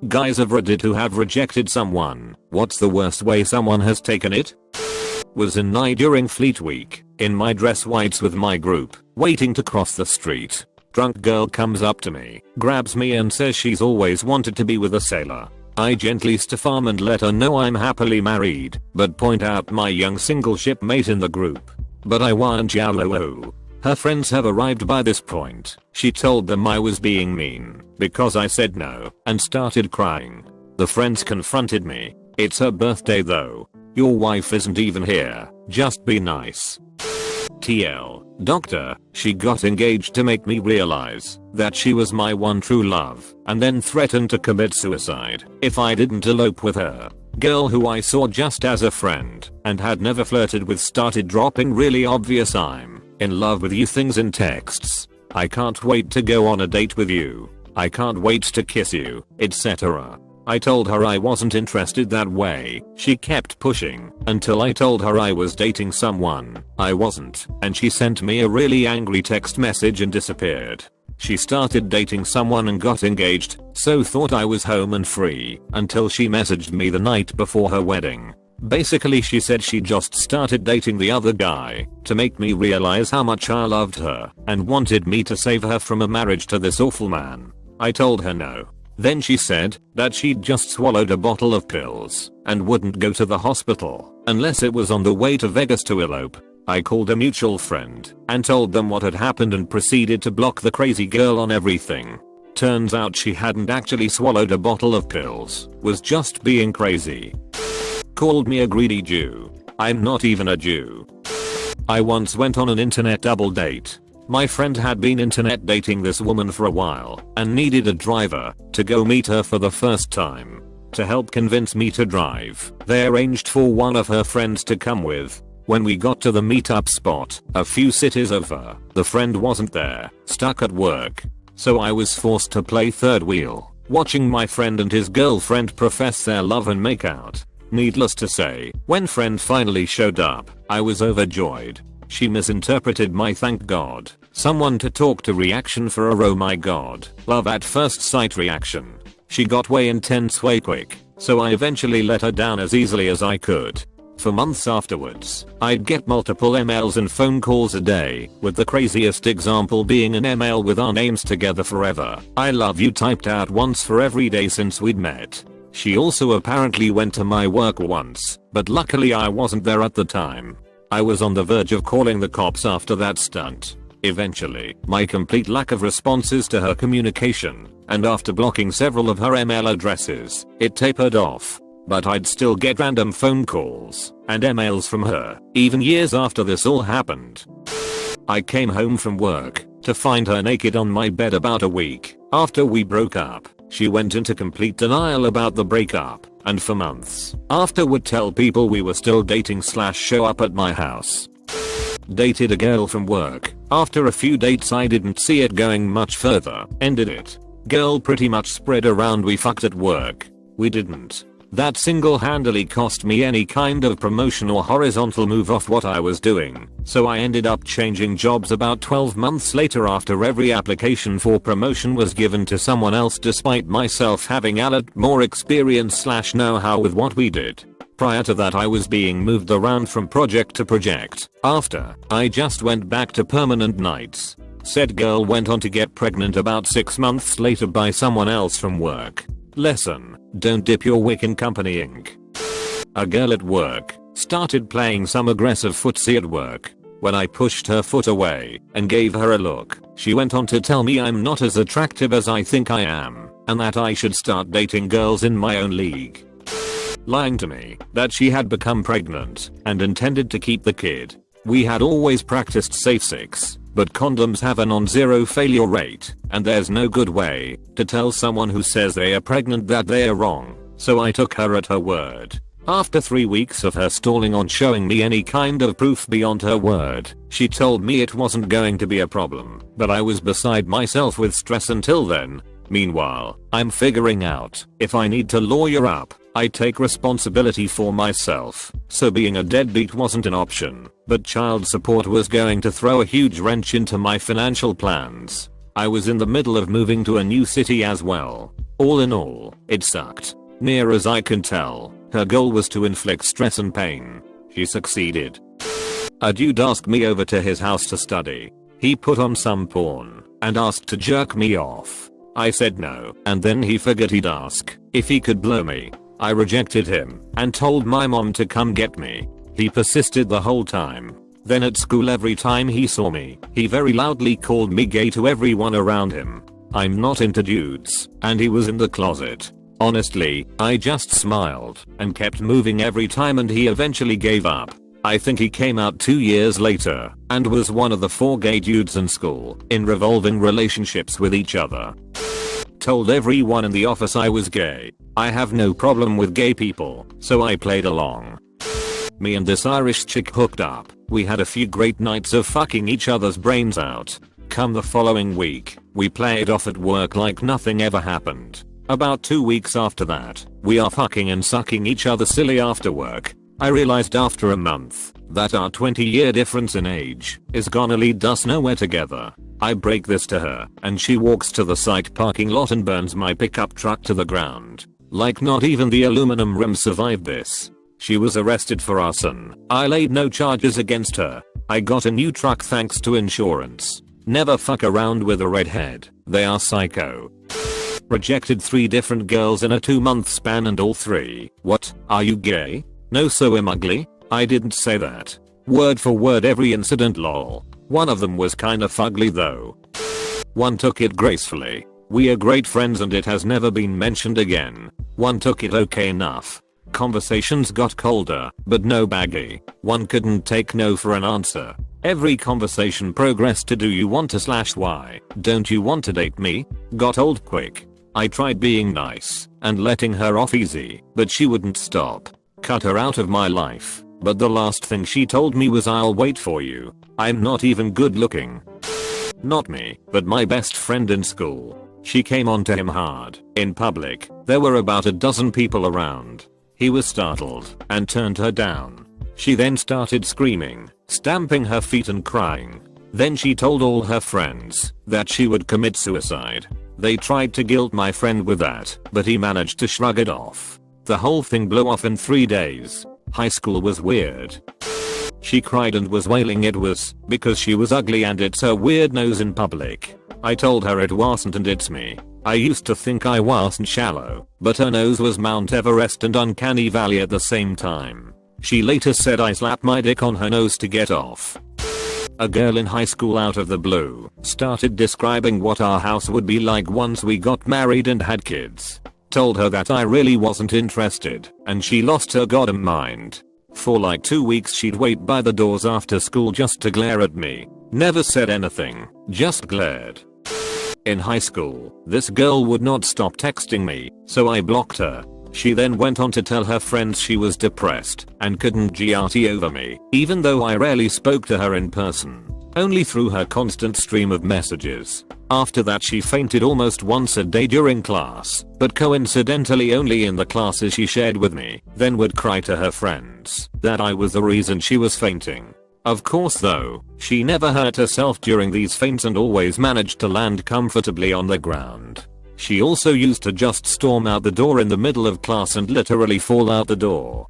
Guys of Reddit who have rejected someone, what's the worst way someone has taken it? Was in night during Fleet Week, in my dress whites with my group, waiting to cross the street. Drunk girl comes up to me, grabs me and says she's always wanted to be with a sailor. I gently stiff arm and let her know I'm happily married, but point out my young single shipmate in the group. But I want yellow. Her friends have arrived by this point. She told them I was being mean, because I said no, and started crying. The friends confronted me. It's her birthday though. Your wife isn't even here, just be nice. TL. Doctor, she got engaged to make me realize that she was my one true love, and then threatened to commit suicide if I didn't elope with her. Girl who I saw just as a friend and had never flirted with started dropping really obvious "I'm in love with you" things in texts. I can't wait to go on a date with you. I can't wait to kiss you, etc. I told her I wasn't interested that way. She kept pushing until I told her I was dating someone I wasn't, and she sent me a really angry text message and disappeared. She started dating someone and got engaged, so thought I was home and free until she messaged me the night before her wedding. Basically she said she just started dating the other guy to make me realize how much I loved her and wanted me to save her from a marriage to this awful man. I told her no. Then she said that she'd just swallowed a bottle of pills and wouldn't go to the hospital unless it was on the way to Vegas to elope. I called a mutual friend and told them what had happened and proceeded to block the crazy girl on everything. Turns out she hadn't actually swallowed a bottle of pills, was just being crazy. Called me a greedy Jew. I'm not even a Jew. I once went on an internet double date. My friend had been internet dating this woman for a while and needed a driver to go meet her for the first time. To help convince me to drive, they arranged for one of her friends to come with. When we got to the meetup spot, a few cities over, the friend wasn't there, stuck at work. So I was forced to play third wheel, watching my friend and his girlfriend profess their love and make out. Needless to say, when friend finally showed up, I was overjoyed. She misinterpreted my "thank God someone to talk to" reaction for a "oh my god, love at first sight" reaction. She got way intense way quick, so I eventually let her down as easily as I could. For months afterwards, I'd get multiple emails and phone calls a day, with the craziest example being an email with our names together forever, "I love you" typed out once for every day since we'd met. She also apparently went to my work once, but luckily I wasn't there at the time. I was on the verge of calling the cops after that stunt. Eventually, my complete lack of responses to her communication, and after blocking several of her email addresses, it tapered off. But I'd still get random phone calls and emails from her, even years after this all happened. I came home from work to find her naked on my bed about a week after we broke up. She went into complete denial about the breakup, and for months after would tell people we were still dating / show up at my house. Dated a girl from work. After a few dates I didn't see it going much further, ended it. Girl pretty much spread around we fucked at work. We didn't. That single-handedly cost me any kind of promotion or horizontal move off what I was doing, so I ended up changing jobs about 12 months later after every application for promotion was given to someone else despite myself having a lot more experience / know-how with what we did. Prior to that I was being moved around from project to project. After, I just went back to permanent nights. Said girl went on to get pregnant about 6 months later by someone else from work. Lesson: don't dip your wick in company ink. A girl at work started playing some aggressive footsie at work. When I pushed her foot away and gave her a look, she went on to tell me I'm not as attractive as I think I am, and that I should start dating girls in my own league. Lying to me that she had become pregnant and intended to keep the kid. We had always practiced safe sex, but condoms have a non-zero failure rate, and there's no good way to tell someone who says they are pregnant that they are wrong, so I took her at her word. After 3 weeks of her stalling on showing me any kind of proof beyond her word, she told me it wasn't going to be a problem, but I was beside myself with stress until then. Meanwhile, I'm figuring out if I need to lawyer up, I take responsibility for myself, so being a deadbeat wasn't an option, but child support was going to throw a huge wrench into my financial plans. I was in the middle of moving to a new city as well. All in all, it sucked. Near as I can tell, her goal was to inflict stress and pain. She succeeded. A dude asked me over to his house to study. He put on some porn and asked to jerk me off. I said no, and then he figured he'd ask if he could blow me. I rejected him and told my mom to come get me. He persisted the whole time. Then at school, every time he saw me, he very loudly called me gay to everyone around him. I'm not into dudes, and he was in the closet. Honestly, I just smiled and kept moving every time, and he eventually gave up. I think he came out 2 years later and was one of the 4 gay dudes in school in revolving relationships with each other. Told everyone in the office I was gay. I have no problem with gay people, so I played along. Me and this Irish chick hooked up. We had a few great nights of fucking each other's brains out. Come the following week, we played off at work like nothing ever happened. About 2 weeks after that, we are fucking and sucking each other silly after work. I realized after a month that our 20-year difference in age is gonna lead us nowhere together. I break this to her, and she walks to the site parking lot and burns my pickup truck to the ground. Like not even the aluminum rim survived this. She was arrested for arson. I laid no charges against her. I got a new truck thanks to insurance. Never fuck around with a redhead. They are psycho. Rejected 3 different girls in a 2-month span, and all 3. What? Are you gay? No, so I'm ugly? I didn't say that. Word for word every incident, lol. One of them was kinda fugly though. One took it gracefully. We are great friends and it has never been mentioned again. One took it okay enough. Conversations got colder, but no baggy. One couldn't take no for an answer. Every conversation progressed to do you want to / why don't you want to date me? Got old quick. I tried being nice and letting her off easy, but she wouldn't stop. Cut her out of my life, but the last thing she told me was I'll wait for you. I'm not even good looking. Not me, but my best friend in school. She came on to him hard, in public. There were about a dozen people around. He was startled and turned her down. She then started screaming, stamping her feet and crying. Then she told all her friends that she would commit suicide. They tried to guilt my friend with that, but he managed to shrug it off. The whole thing blew off in 3 days. High school was weird. She cried and was wailing it was because she was ugly and it's her weird nose in public. I told her it wasn't and it's me. I used to think I wasn't shallow, but her nose was Mount Everest and Uncanny Valley at the same time. She later said I slapped my dick on her nose to get off. A girl in high school out of the blue started describing what our house would be like once we got married and had kids. Told her that I really wasn't interested, and she lost her goddamn mind. For like 2 weeks she'd wait by the doors after school just to glare at me. Never said anything, just glared. In high school, this girl would not stop texting me, so I blocked her. She then went on to tell her friends she was depressed and couldn't GRT over me, even though I rarely spoke to her in person, only through her constant stream of messages. After that she fainted almost once a day during class, but coincidentally only in the classes she shared with me, then would cry to her friends that I was the reason she was fainting. Of course though, she never hurt herself during these faints and always managed to land comfortably on the ground. She also used to just storm out the door in the middle of class and literally fall out the door.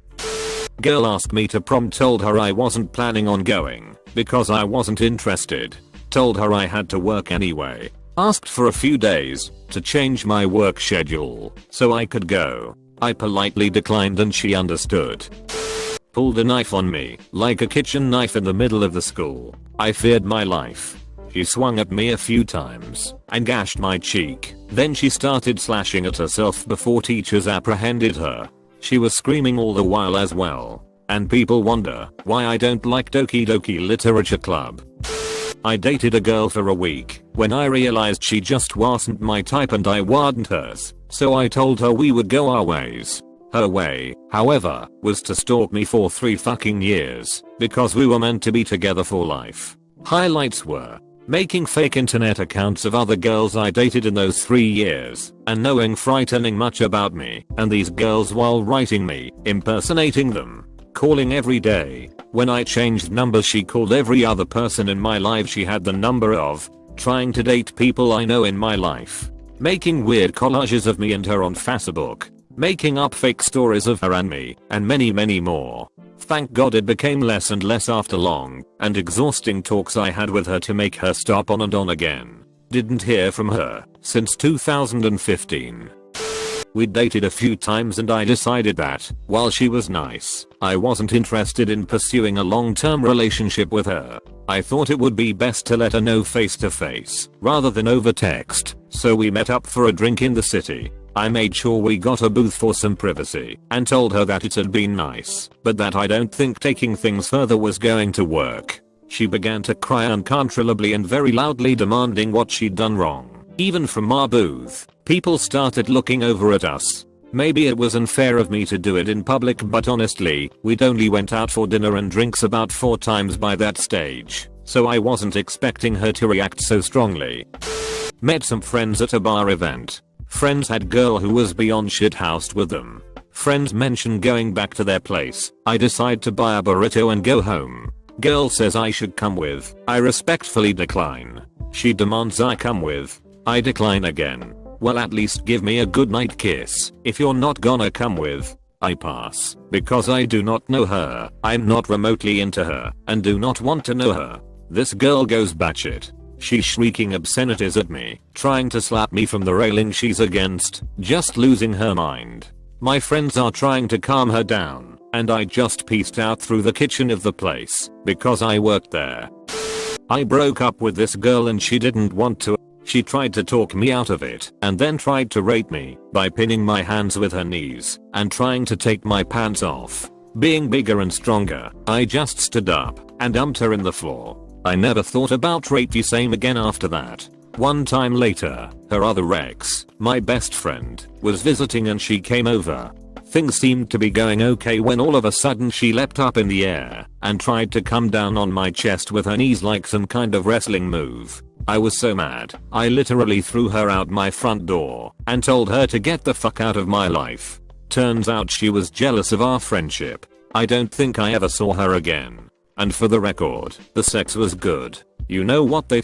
Girl asked me to prom, told her I wasn't planning on going because I wasn't interested. Told her I had to work anyway. Asked for a few days to change my work schedule so I could go. I politely declined and she understood. Pulled a knife on me, like a kitchen knife in the middle of the school. I feared my life. She swung at me a few times and gashed my cheek. Then she started slashing at herself before teachers apprehended her. She was screaming all the while as well. And people wonder why I don't like Doki Doki Literature Club. I dated a girl for a week when I realized she just wasn't my type and I wasn't hers, so I told her we would go our ways. Her way, however, was to stalk me for 3 fucking years because we were meant to be together for life. Highlights were making fake internet accounts of other girls I dated in those 3 years and knowing frightening much about me and these girls while writing me, impersonating them, calling every day. When I changed numbers she called every other person in my life she had the number of. trying to date people I know in my life, making weird collages of me and her on Facebook, making up fake stories of her and me, and many more. Thank God it became less and less after long and exhausting talks I had with her to make her stop on and on again. Didn't hear from her since 2015. We dated a few times and I decided that, while she was nice, I wasn't interested in pursuing a long-term relationship with her. I thought it would be best to let her know face to face, rather than over text, so we met up for a drink in the city. I made sure we got a booth for some privacy, and told her that it had been nice, but that I don't think taking things further was going to work. She began to cry uncontrollably and very loudly demanding what she'd done wrong. Even from our booth, people started looking over at us. Maybe it was unfair of me to do it in public, but honestly, we'd only went out for dinner and drinks about 4 times by that stage, so I wasn't expecting her to react so strongly. Met some friends at a bar event. Friends had girl who was beyond shithoused with them. Friends mentioned going back to their place. I decide to buy a burrito and go home. Girl says I should come with. I respectfully decline. She demands I come with. I decline again. Well, at least give me a goodnight kiss. If you're not gonna come with, I pass. Because I do not know her. I'm not remotely into her and do not want to know her. This girl goes batshit. She's shrieking obscenities at me, trying to slap me from the railing she's against, just losing her mind. My friends are trying to calm her down, and I just peaced out through the kitchen of the place, because I worked there. I broke up with this girl and she didn't want to. She tried to talk me out of it, and then tried to rape me, by pinning my hands with her knees, and trying to take my pants off. Being bigger and stronger, I just stood up, and dumped her in the floor. I never thought about rape the same again after that. One time later, her other ex, my best friend, was visiting and she came over. Things seemed to be going okay when all of a sudden she leapt up in the air and tried to come down on my chest with her knees like some kind of wrestling move. I was so mad, I literally threw her out my front door and told her to get the fuck out of my life. Turns out she was jealous of our friendship. I don't think I ever saw her again. And for the record, the sex was good. You know what they